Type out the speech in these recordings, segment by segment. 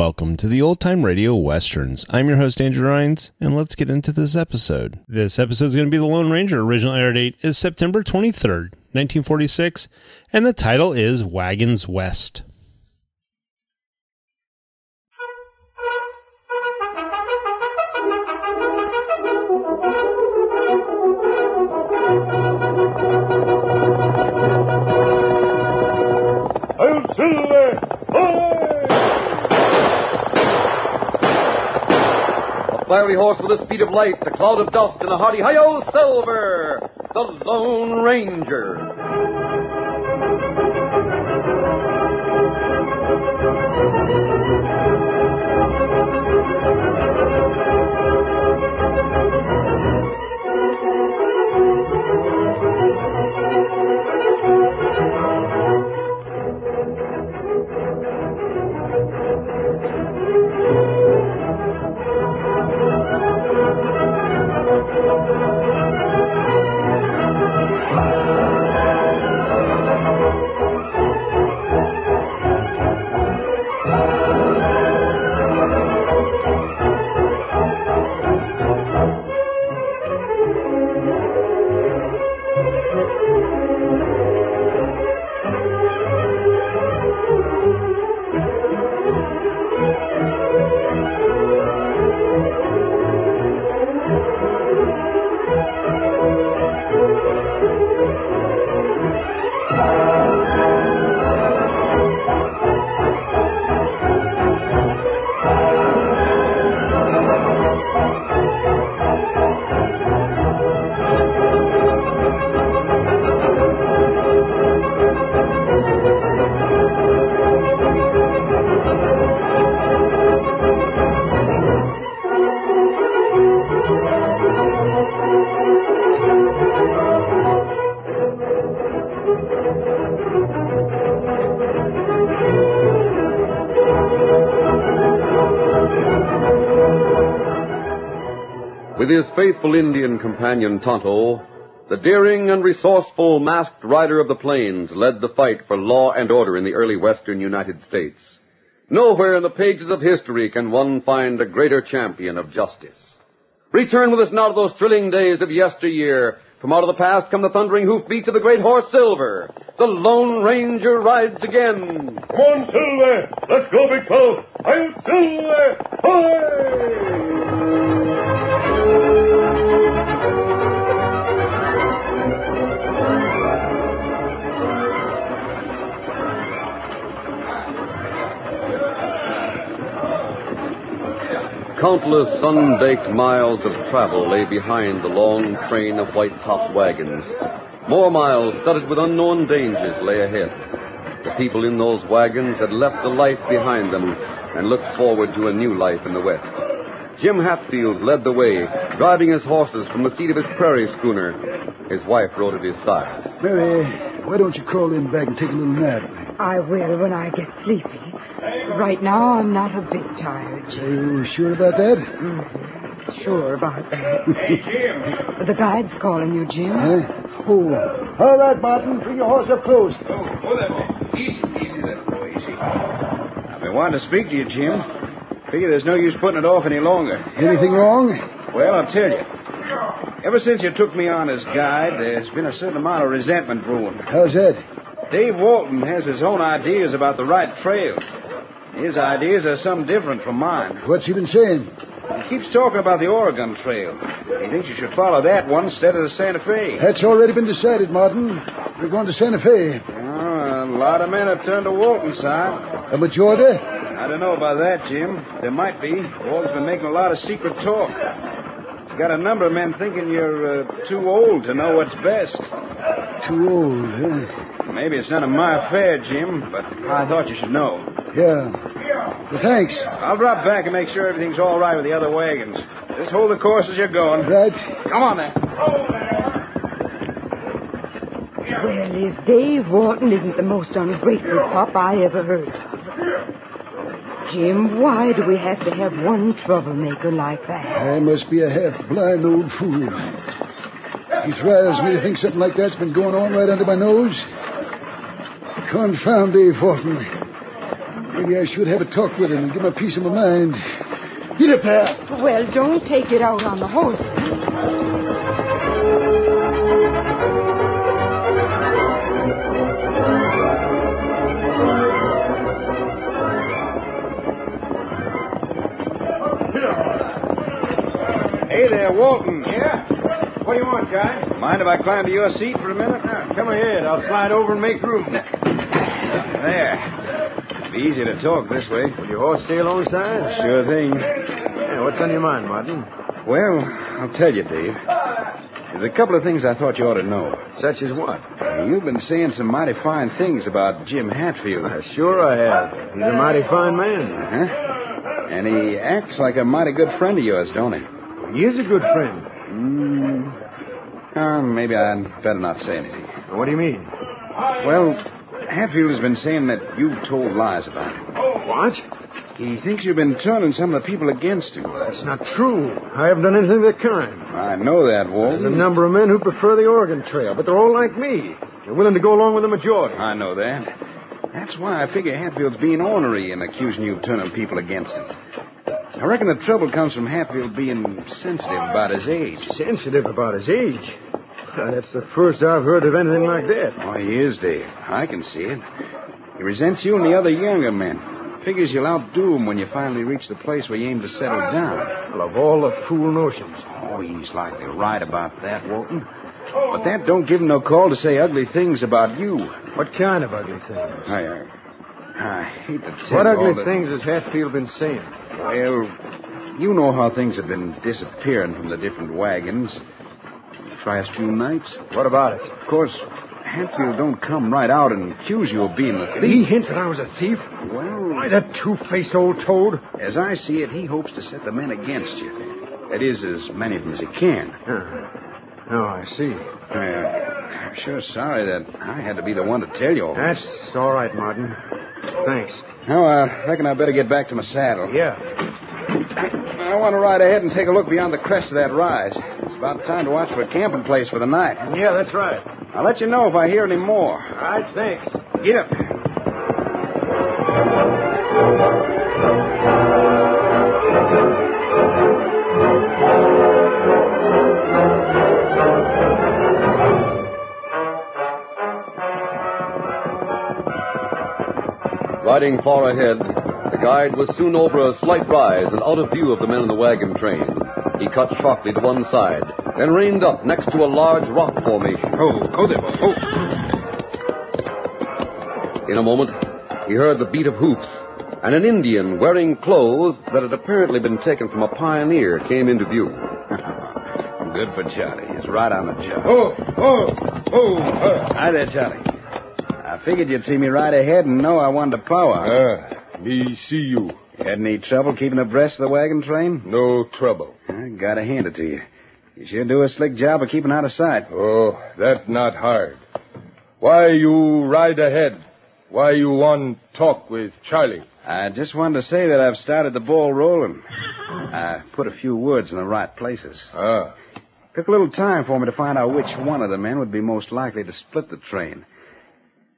Welcome to the Old Time Radio Westerns. I'm your host, Andrew Rhines, and let's get into this episode. This episode is going to be The Lone Ranger. Original air date is September 23rd, 1946, and the title is Wagons West. I'll Silver! Fiery horse with the speed of light, a cloud of dust, and a hearty hi-yo Silver, the Lone Ranger. With his faithful Indian companion Tonto, the daring and resourceful masked rider of the plains led the fight for law and order in the early western United States. Nowhere in the pages of history can one find a greater champion of justice. Return with us now to those thrilling days of yesteryear. From out of the past come the thundering hoofbeats of the great horse Silver. The Lone Ranger rides again. Come on, Silver! Let's go, big fellow! I'll Silver! Hoy! Countless sun-baked miles of travel lay behind the long train of white-topped wagons. More miles studded with unknown dangers lay ahead. The people in those wagons had left the life behind them and looked forward to a new life in the West. Jim Hatfield led the way, driving his horses from the seat of his prairie schooner. His wife rode at his side. Mary, why don't you crawl in back and take a little nap? I will when I get sleepy. Right now, I'm not a bit tired. Are you sure about that? Mm-hmm. Sure about that. Hey, Jim! The guide's calling you, Jim. Huh? Oh. All right, Martin. Bring your horse up close. Oh, there, boy. Easy there, boy, easy. I've been wanting to speak to you, Jim. Figure there's no use putting it off any longer. Anything wrong? Well, I'll tell you. Ever since you took me on as guide, there's been a certain amount of resentment brewing. How's that? Dave Walton has his own ideas about the right trail. His ideas are some different from mine. What's he been saying? He keeps talking about the Oregon Trail. He thinks you should follow that one instead of the Santa Fe. That's already been decided, Martin. We're going to Santa Fe. Oh, a lot of men have turned to Walton's side. A majority? I don't know about that, Jim. There might be. Walton's been making a lot of secret talk. He's got a number of men thinking you're too old to know what's best. Too old, huh? Maybe it's none of my affair, Jim, but I thought you should know. Yeah. Well, thanks. I'll drop back and make sure everything's all right with the other wagons. Just hold the course as you're going. Right. Come on, then. Well, if Dave Walton isn't the most ungrateful pup I ever heard of. Jim, why do we have to have one troublemaker like that? I must be a half-blind old fool. He thrives me to think something like that's been going on right under my nose. Confound Dave Walton. Maybe I should have a talk with him and give him a piece of my mind. Get up there. Well, don't take it out on the horse. Hey there, Walton. Yeah? What do you want, guy? Mind if I climb to your seat for a minute? Come ahead. I'll slide over and make room. There. Be easy to talk this way. Will your horse stay alongside? Sure thing. Yeah, what's on your mind, Martin? Well, I'll tell you, Dave. There's a couple of things I thought you ought to know. Such as what? You've been saying some mighty fine things about Jim Hatfield. Sure I have. He's a mighty fine man. Huh? And he acts like a mighty good friend of yours, don't he? He is a good friend. Maybe I'd better not say anything. What do you mean? Well, Hatfield has been saying that you've told lies about him. What? He thinks you've been turning some of the people against him. That's not true. I haven't done anything of the kind. I know that, Walton. There's a number of men who prefer the Oregon Trail, but they're all like me. They're willing to go along with the majority. I know that. That's why I figure Hatfield's being ornery and accusing you of turning people against him. I reckon the trouble comes from Hatfield being sensitive about his age. Sensitive about his age? That's the first I've heard of anything like that. Oh, he is, Dave. I can see it. He resents you and the other younger men. Figures you'll outdo him when you finally reach the place where you aim to settle down. Well, of all the fool notions. Oh, he's likely right about that, Walton. But that don't give him no call to say ugly things about you. What kind of ugly things? I hate to tell What you ugly things has Hatfield been saying? Well, you know how things have been disappearing from the different wagons the last few nights. What about it? Of course, Hatfield don't come right out and accuse you of being a Did he thief. hint that I was a thief? Well, Why, that two-faced old toad. as I see it, he hopes to set the men against you. That is, as many of them as he can. Oh, I see. I'm sure sorry that I had to be the one to tell you all this. That's all right, Martin. Thanks. Now, I reckon I better get back to my saddle. Yeah. I want to ride ahead and take a look beyond the crest of that rise. It's about time to watch for a camping place for the night. Yeah, that's right. I'll let you know if I hear any more. All right, thanks. Get up. Riding far ahead, the guide was soon over a slight rise and out of view of the men in the wagon train. He cut sharply to one side, then reined up next to a large rock formation. Oh, there, oh. In a moment, he heard the beat of hoofs, and an Indian wearing clothes that had apparently been taken from a pioneer came into view. Good for Charlie. He's right on the job. Oh. Hi there, Charlie. I figured you'd see me right ahead and know I wanted to plow out. Me see you. You had any trouble keeping abreast of the wagon train? No trouble. I gotta hand it to you. You sure do a slick job of keeping out of sight. Oh, that not hard. Why you ride ahead? Why you want talk with Charlie? I just wanted to say that I've started the ball rolling. I put a few words in the right places. Took a little time for me to find out which one of the men would be most likely to split the train.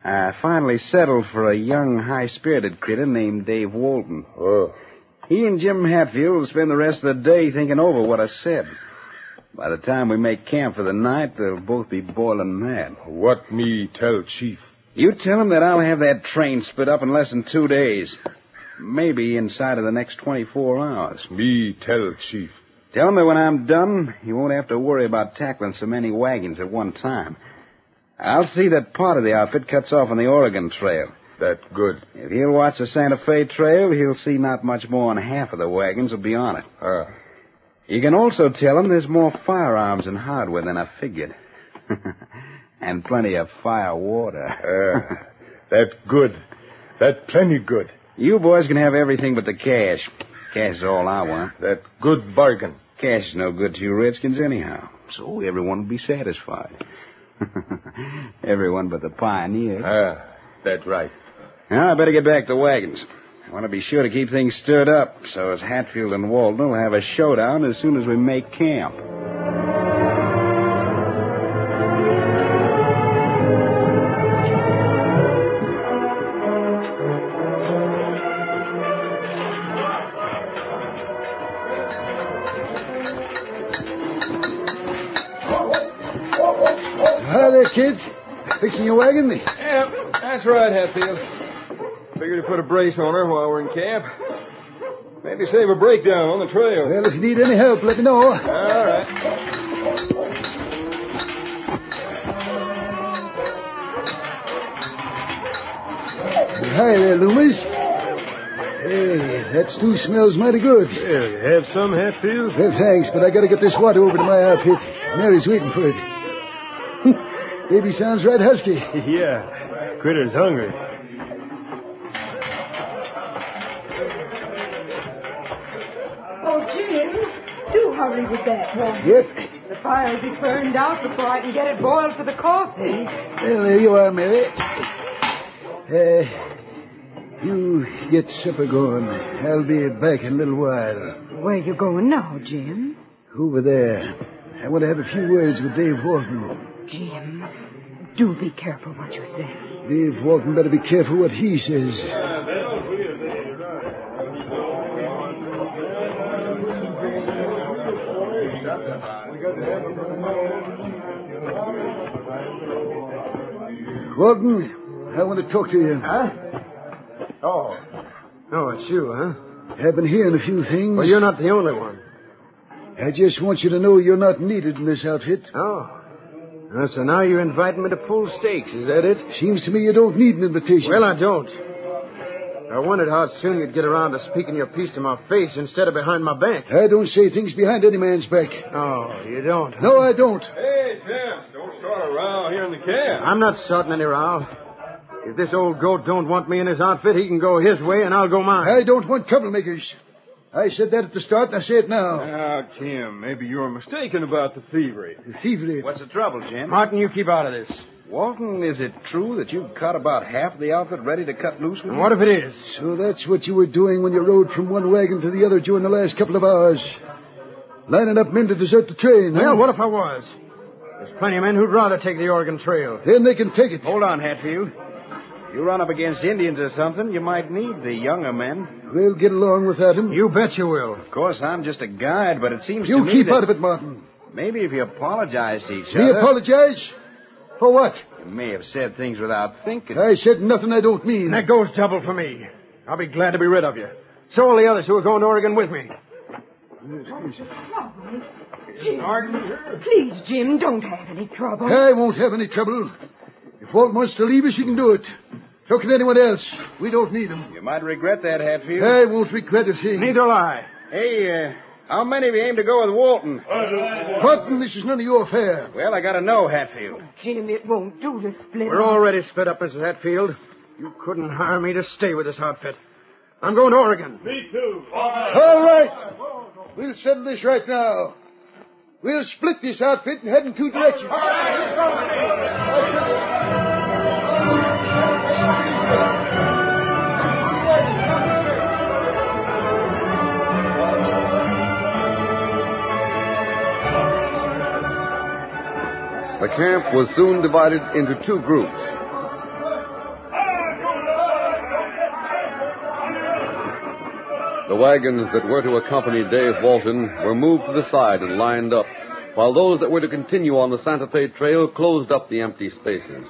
I finally settled for a young, high-spirited critter named Dave Walton. Oh. He and Jim Hatfield will spend the rest of the day thinking over what I said. By the time we make camp for the night, they'll both be boiling mad. What me tell Chief? You tell him that I'll have that train split up in less than 2 days. Maybe inside of the next 24 hours. Me tell Chief. Tell him that when I'm done, he won't have to worry about tackling so many wagons at one time. I'll see that part of the outfit cuts off on the Oregon Trail. That good. If he'll watch the Santa Fe Trail, he'll see not much more than half of the wagons will be on it. You can also tell him there's more firearms and hardware than I figured. And plenty of fire water. That good. That plenty good. You boys can have everything but the cash. Cash is all I want. That good bargain. Cash is no good to you Redskins anyhow. So everyone will be satisfied. Everyone but the pioneers. That right. Now, I better get back to wagons. I want to be sure to keep things stirred up so as Hatfield and Walden will have a showdown as soon as we make camp. kid? Fixing your wagon? Yeah, that's right, Hatfield. Figured to put a brace on her while we're in camp. Maybe save a breakdown on the trail. Well, if you need any help, let me know. All right. Hi there, Loomis. Hey, that stew smells mighty good. Yeah, you have some, Hatfield? Well, thanks, but I gotta get this water over to my outfit. Mary's waiting for it. Baby sounds right husky. Yeah, critter's hungry. Oh, Jim, do hurry with that one. Yep. The fire'll be burned out before I can get it boiled for the coffee. Well, there you are, Mary. You get supper going. I'll be back in a little while. Where you going now, Jim? Over there. I want to have a few words with Dave Walton. Jim, do be careful what you say. Dave Walton better be careful what he says. Walton, I want to talk to you. Huh? Oh, it's you, huh? I've been hearing a few things. Well, you're not the only one. I just want you to know you're not needed in this outfit. Oh. So now you're inviting me to pull stakes, is that it? Seems to me you don't need an invitation. Well, I don't. I wondered how soon you'd get around to speaking your piece to my face instead of behind my back. I don't say things behind any man's back. Oh, you don't? No, I don't. Hey, Tim, don't start a row here in the camp. I'm not starting any row. If this old goat don't want me in his outfit, he can go his way and I'll go mine. I don't want troublemakers. I said that at the start, and I say it now. Now, Tim, maybe you're mistaken about the thievery. Thievery. What's the trouble, Jim? Martin, you keep out of this. Walton, is it true that you've caught about half the outfit ready to cut loose with And you? what if it is? So that's what you were doing when you rode from one wagon to the other during the last couple of hours. Lining up men to desert the train, huh? Well, what if I was? There's plenty of men who'd rather take the Oregon Trail. Then they can take it. Hold on, Hatfield. You run up against Indians or something, you might need the younger men. We'll get along without him. You bet you will. Of course, I'm just a guide, but it seems to You me keep that out of it, Martin. maybe if you apologize to each Me other... apologize? For what? You may have said things without thinking. I said nothing I don't mean. And that goes double for me. I'll be glad to be rid of you. So will the others who are going to Oregon with me. Jim, please, Jim, don't have any trouble. I won't have any trouble. If Walt wants to leave us, he can do it. So can anyone else. We don't need him. You might regret that, Hatfield. I won't regret a thing. Neither will I. Hey, how many of you aim to go with Walton? Walton, this is none of your affair. Well, I gotta know, Hatfield. Jim, it won't do to split We're up. already split up, Mrs. Hatfield. You couldn't hire me to stay with this outfit. I'm going to Oregon. All right. We'll settle this right now. We'll split this outfit and head in two directions. The camp was soon divided into two groups. The wagons that were to accompany Dave Walton were moved to the side and lined up, while those that were to continue on the Santa Fe Trail closed up the empty spaces.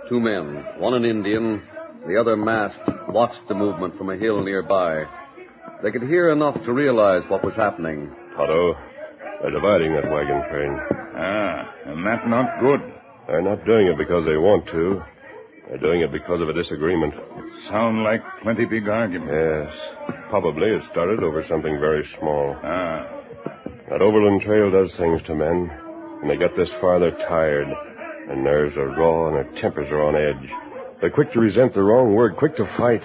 Two men, one an Indian, the other masked, watched the movement from a hill nearby. They could hear enough to realize what was happening. Tonto, they're dividing that wagon train. And that's not good. They're not doing it because they want to. They're doing it because of a disagreement. Sound like plenty big argument. Yes. Probably it started over something very small. That overland trail does things to men. When they get this far, they're tired. Their nerves are raw and their tempers are on edge. They're quick to resent the wrong word, quick to fight.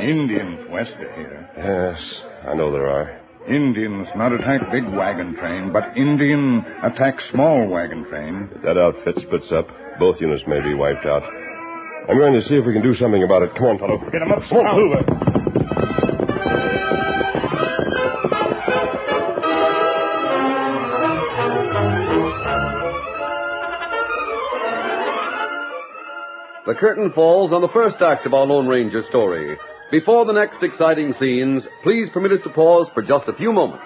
Indians west of here. Yes, I know there are. Indians not attack big wagon train, but Indian attack small wagon train. If that outfit splits up, both units may be wiped out. I'm going to see if we can do something about it. Come on, Tonto. Get him up, Come on, move it. The curtain falls on the first act of our Lone Ranger story. Before the next exciting scenes, please permit us to pause for just a few moments.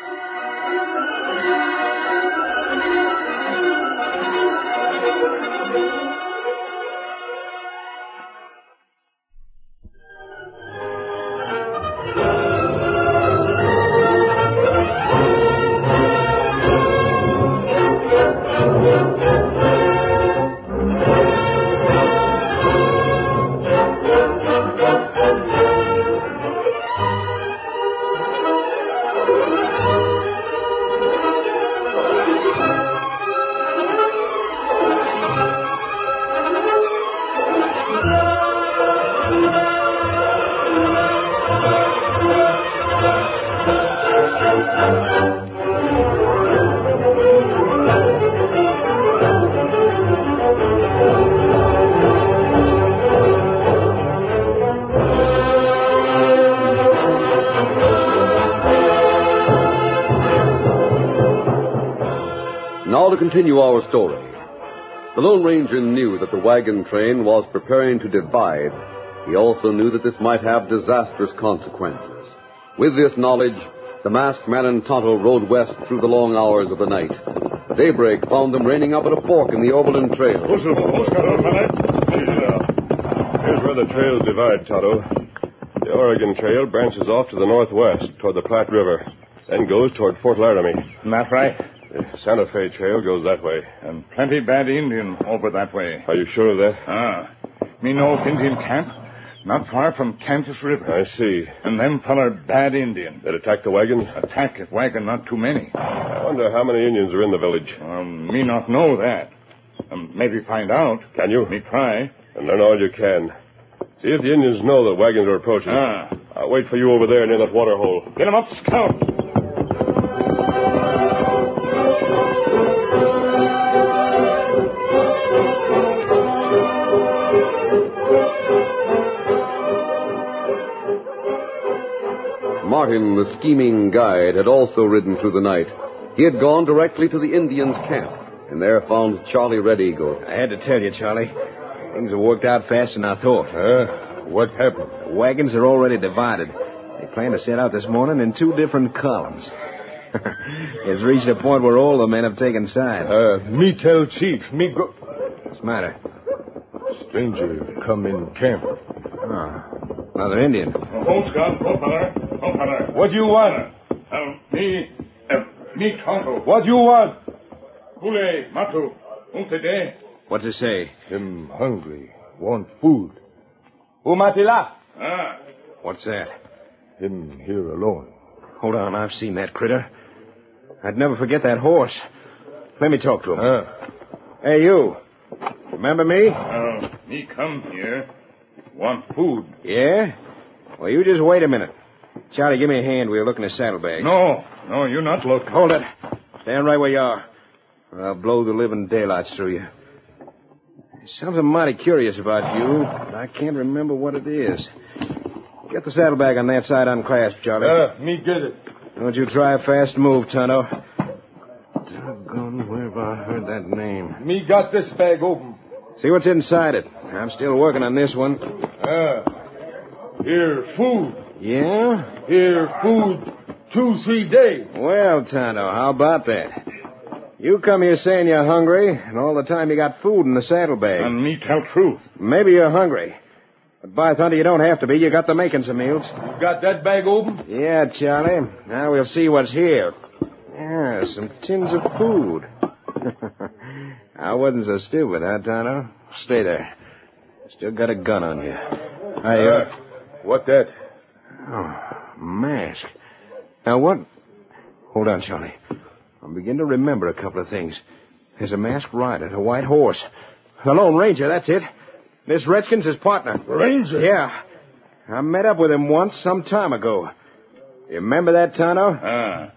Now to continue our story. The Lone Ranger knew that the wagon train was preparing to divide. He also knew that this might have disastrous consequences. With this knowledge, the masked man and Tonto rode west through the long hours of the night. Daybreak found them reining up at a fork in the Overland Trail. Here's where the trails divide, Tonto. The Oregon Trail branches off to the northwest toward the Platte River, then goes toward Fort Laramie. Not right. The Santa Fe Trail goes that way. And plenty bad Indian over that way. Are you sure of that? Me know of Indian camp, not far from Kansas River. I see. And them feller bad Indian. That attack the wagons? Attack if wagon not too many. I wonder how many Indians are in the village. Me not know that. Maybe find out. Can you? Me try. And learn all you can. See if the Indians know that wagons are approaching. I'll wait for you over there near that water hole. Get 'em up, Scout. Martin, the scheming guide, had also ridden through the night. He had gone directly to the Indians' camp, and there found Charlie Red Eagle. I had to tell you, Charlie. Things have worked out faster than I thought. What happened? The wagons are already divided. They plan to set out this morning in 2 different columns. It's reached a point where all the men have taken sides. Me tell chief. Me go... What's the matter? Stranger come in camp. Another Indian. Hold, Scout. Hold, feller. What you want? Me Tonto. What you want? Kule, Matu. Today. What's it say? Him hungry. Want food. Umatila. What's that? Him here alone. Hold on, I've seen that critter. I'd never forget that horse. Let me talk to him. Hey, you. Remember me? Me come here. Want food. Yeah? Well, you just wait a minute. Charlie, give me a hand. We'll look in his saddlebag. No, you not look. Hold it. Stand right where you are. Or I'll blow the living daylights through you. There's something mighty curious about you, but I can't remember what it is. Get the saddlebag on that side unclasped, Charlie. Me get it. Don't you try a fast move, Tonto. Doggone, where have I heard that name? Me got this bag open. See what's inside it. I'm still working on this one. Here, food. Yeah? Here, food 2-3 days. Well, Tonto, how about that? You come here saying you're hungry, and all the time you got food in the saddlebag. And me tell truth. Maybe you're hungry. But by thunder, you don't have to be. You got the makings of meals. You got that bag open? Yeah, Charlie. Now we'll see what's here. Yeah, some tins of food. I wasn't so stupid, huh, Tonto? Stay there. Still got a gun on you. What that? Oh, mask. Now, what... Hold on, Charlie. I'm beginning to remember a couple of things. There's a masked rider, a white horse. The Lone Ranger, that's it. This Redskin's his partner. Ranger? Yeah. I met up with him once some time ago. You remember that, Tonto?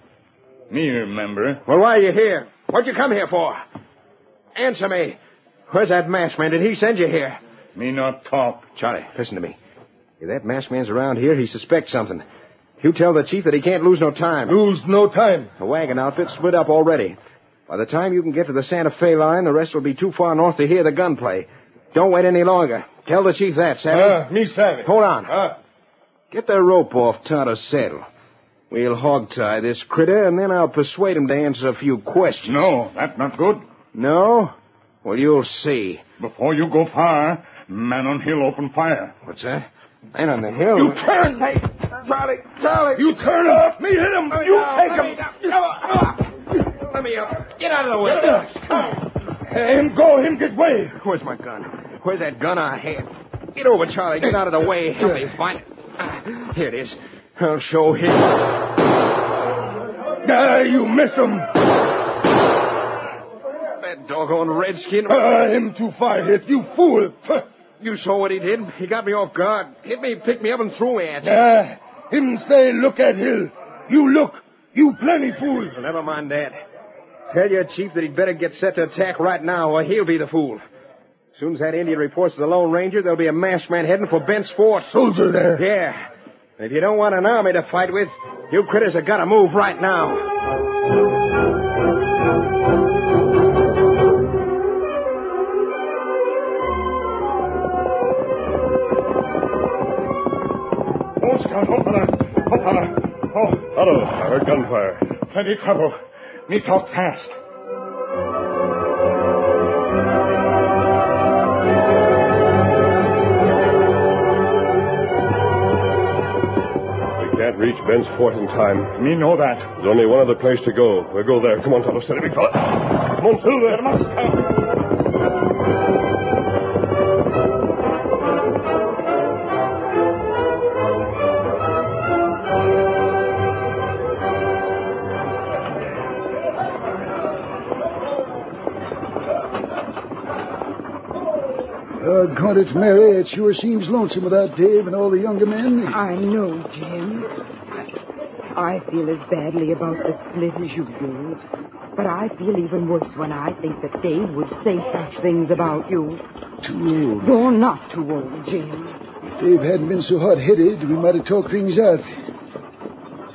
Me remember. Well, why are you here? What'd you come here for? Answer me. Where's that masked man? Did he send you here? Me not talk. Charlie, listen to me. If that masked man's around here, he suspects something. You tell the chief that he can't lose no time. Lose no time. The wagon outfit's split up already. By the time you can get to the Santa Fe line, the rest will be too far north to hear the gunplay. Don't wait any longer. Tell the chief that, savvy? Me savvy. Hold on. Get the rope off Tonto's saddle. We'll hog-tie this critter, and then I'll persuade him to answer a few questions. No, that's not good. No? Well, you'll see. Before you go far, man on hill open fire. What's that? Man on the hill? You turn! Hey, Charlie! You turn him! Me hit him! You take him! Let me up. Get out of the way. Him go, him get way. Where's my gun? Where's that gun I had? Get over, Charlie. Get out of the way. Help me find it. Here it is. I'll show him. You miss him. That doggone redskin. Him too far hit, you fool. You saw what he did. He got me off guard. Hit me, picked me up, and threw me at you. Him say, look at hill. You look. You plenty fool. Well, never mind that. Tell your chief that he'd better get set to attack right now, or he'll be the fool. As soon as that Indian reports to the Lone Ranger, there'll be a masked man heading for Bent's Fort. Soldier there. Yeah. If you don't want an army to fight with, you critters have got to move right now. Oh, Scout, Oh. Otto, I heard gunfire. Plenty trouble. Me talk fast. We can't reach Ben's fort in time. Me know that. There's only one other place to go. We'll go there. Come on, Tonto, steady, big fella. Come on, Silver. Get 'em up, Scout. God, it's Mary. It sure seems lonesome without Dave and all the younger men. I know, Jim. I feel as badly about the split as you do. But I feel even worse when I think that Dave would say such things about you. Too old. You're not too old, Jim. If Dave hadn't been so hot-headed, we might have talked things out.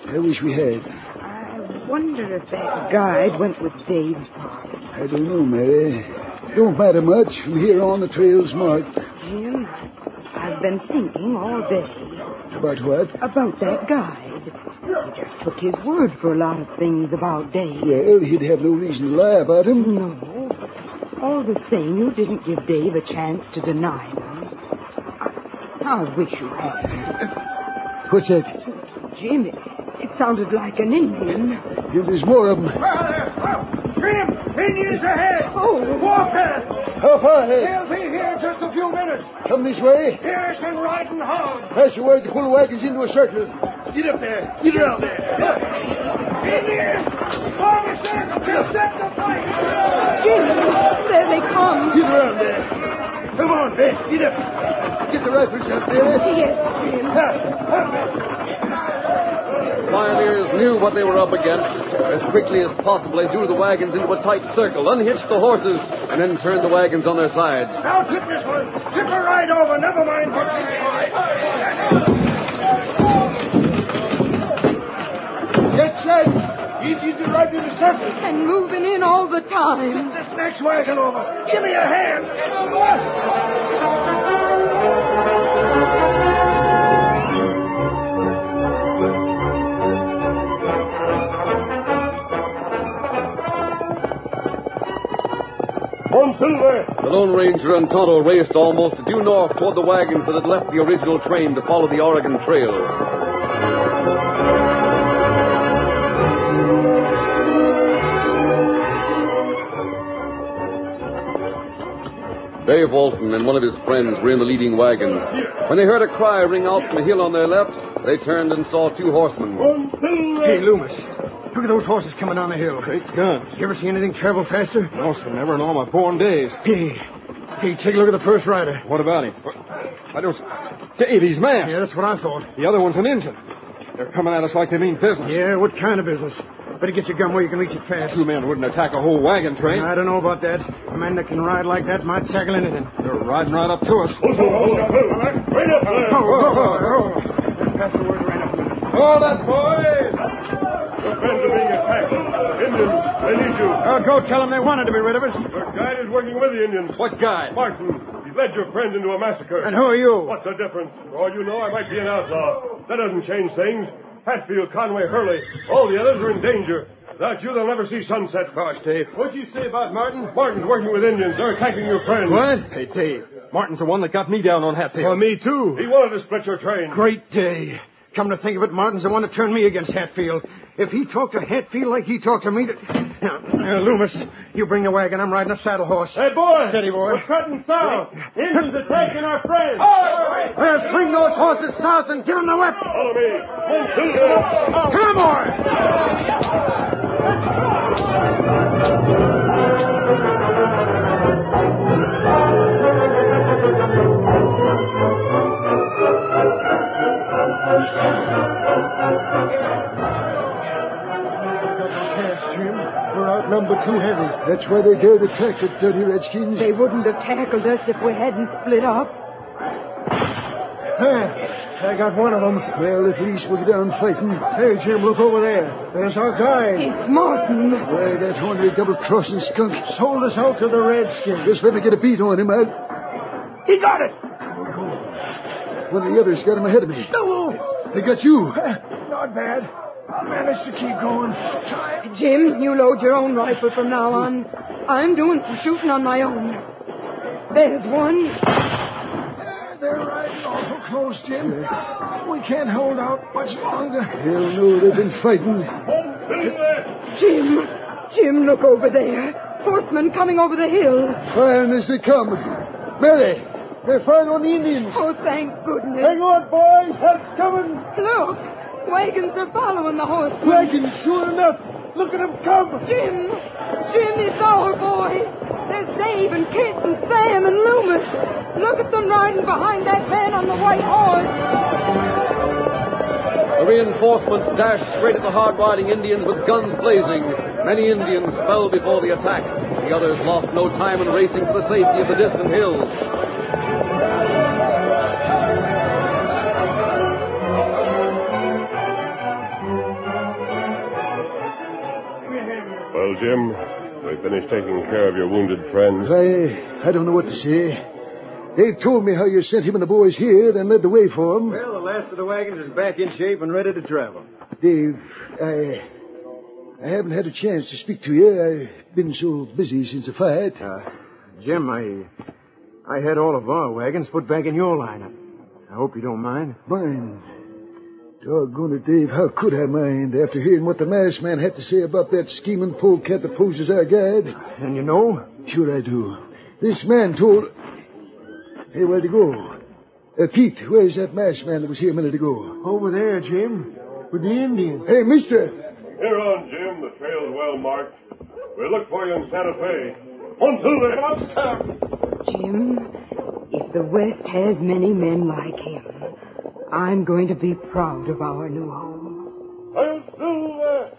I wish we had. I wonder if that guide went with Dave's party. I don't know, Mary. Don't matter much. From here on, the trail's marked. Jim, I've been thinking all day. About what? About that guide. He just took his word for a lot of things about Dave. Well, he'd have no reason to lie about him. No. All the same, you didn't give Dave a chance to deny them. I wish you had. What's that? Jim, it sounded like an Indian. Yeah, there's more of them. Jim, Indians ahead. Oh. Walk that. How far ahead? They'll be here in just a few minutes. Come this way. Pierce and riding hard. Pass the word to pull the wagons into a circle. Get up there. Get around there. Indians! Form a circle to set the fight. Jim, there they come. Get around there. Come on, Bess. Get up. Get the rifles out there. Yes, Jim. Pioneers knew what they were up against. As quickly as possible, they drew the wagons into a tight circle, unhitched the horses, and then turned the wagons on their sides. Now tip this one. Tip her right over. Never mind what's inside. Get set. Easy to ride in the circle. And moving in all the time. This next wagon over. Give me a hand. On, Silver! The Lone Ranger and Tonto raced almost due north toward the wagons that had left the original train to follow the Oregon Trail. Dave Walton and one of his friends were in the leading wagon. When they heard a cry ring out from the hill on their left, they turned and saw two horsemen. Hey, Loomis. Look at those horses coming down the hill. Great guns. You ever see anything travel faster? No, sir, never in all my born days. Hey, take a look at the first rider. What about him? I don't... Dave, he's masked. Yeah, that's what I thought. The other one's an Injun. They're coming at us like they mean business. Yeah, what kind of business? Better get your gun where you can reach it fast. Two men wouldn't attack a whole wagon train. I don't know about that. A man that can ride like that might tackle anything. They're riding right up to us. Hold up, right up there. Oh. Pass the word right up. Hold that, boys! Your friends are being attacked. Indians, they need you. Go tell them they wanted to be rid of us. Your guide is working with the Indians. What guy? Martin, he led your friend into a massacre. And who are you? What's the difference? For all you know, I might be an outlaw. That doesn't change things. Hatfield, Conway, Hurley, all the others are in danger. Without you, they'll never see sunset. Gosh, Dave. What'd you say about Martin? Martin's working with Indians. They're attacking your friend. What? Hey, Dave. Martin's the one that got me down on Hatfield. Well, me too. He wanted to split your train. Great day. Come to think of it, Martin's the one that turned me against Hatfield. If he talked to Hatfield like he talked to me... Now, Loomis, you bring the wagon. I'm riding a saddle horse. Hey, boy! Steady, boy. We're cutting south. Indians attacking our friends. Well, swing those horses south and give them the whip. Follow me. One, two, three. Come on, Jim. We're outnumbered too heavy. That's why they dared attack the dirty redskins. They wouldn't have tackled us if we hadn't split up. I got one of them. Well, at least we'll get down fighting. Hey, Jim, look over there. There's our guide. It's Martin. Why, that horny double-crossing skunk Sold us out to the Redskins. just let me get a beat on him. He got it. One of the others got him ahead of me. No. They got you. Not bad. I'll manage to keep going. Try. Jim, you load your own rifle from now on. I'm doing some shooting on my own. There's one. They're riding awful close, Jim. We can't hold out much longer. Hell no, they've been fighting. Jim, look over there. Horsemen coming over the hill. Firing as they come. Mary, they're firing on the Indians. Oh, thank goodness. Hang on, boys. Help's coming. Look, wagons are following the horsemen. Wagons, sure enough. Look at them come. Jim, it's our boys. There's Dave and Kit and Sam and Loomis. Look at them riding behind that man on the white horse. The reinforcements dashed straight at the hard-riding Indians with guns blazing. Many Indians fell before the attack. The others lost no time in racing for the safety of the distant hills. Well, Jim, we finished taking care of your wounded friend. I don't know what to say. Dave told me how you sent him and the boys here, then led the way for them. Well, the last of the wagons is back in shape and ready to travel. Dave, I haven't had a chance to speak to you. I've been so busy since the fight. Jim, I had all of our wagons put back in your lineup. I hope you don't mind. Mind? Doggone it, Dave. How could I mind after hearing what the masked man had to say about that scheming polecat that poses our guide? And you know? Sure I do. This man told... Hey, where'd he go? Pete, where's that masked man that was here a minute ago? Over there, Jim. With the Indians. Hey, mister! Here on, Jim. The trail's well marked. We'll look for you in Santa Fe. Until then, I'll stop. Jim, if the West has many men like him, I'm going to be proud of our new home. I'll do that.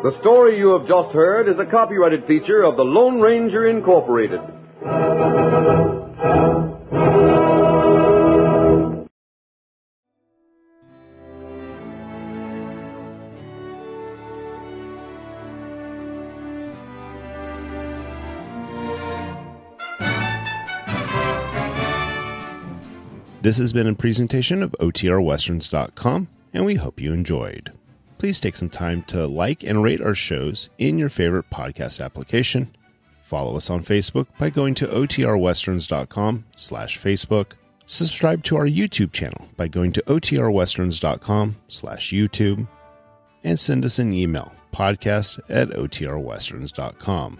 The story you have just heard is a copyrighted feature of the Lone Ranger Incorporated. This has been a presentation of OTRWesterns.com, and we hope you enjoyed. Please take some time to like and rate our shows in your favorite podcast application. Follow us on Facebook by going to OTRWesterns.com/Facebook. Subscribe to our YouTube channel by going to OTRWesterns.com/YouTube. And send us an email, podcast@OTRWesterns.com.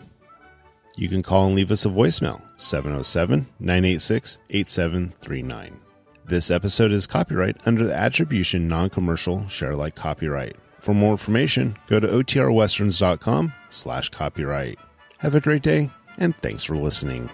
You can call and leave us a voicemail, 707-986-8739. This episode is copyright under the attribution non-commercial share alike copyright. For more information, go to otrwesterns.com/copyright. Have a great day, and thanks for listening.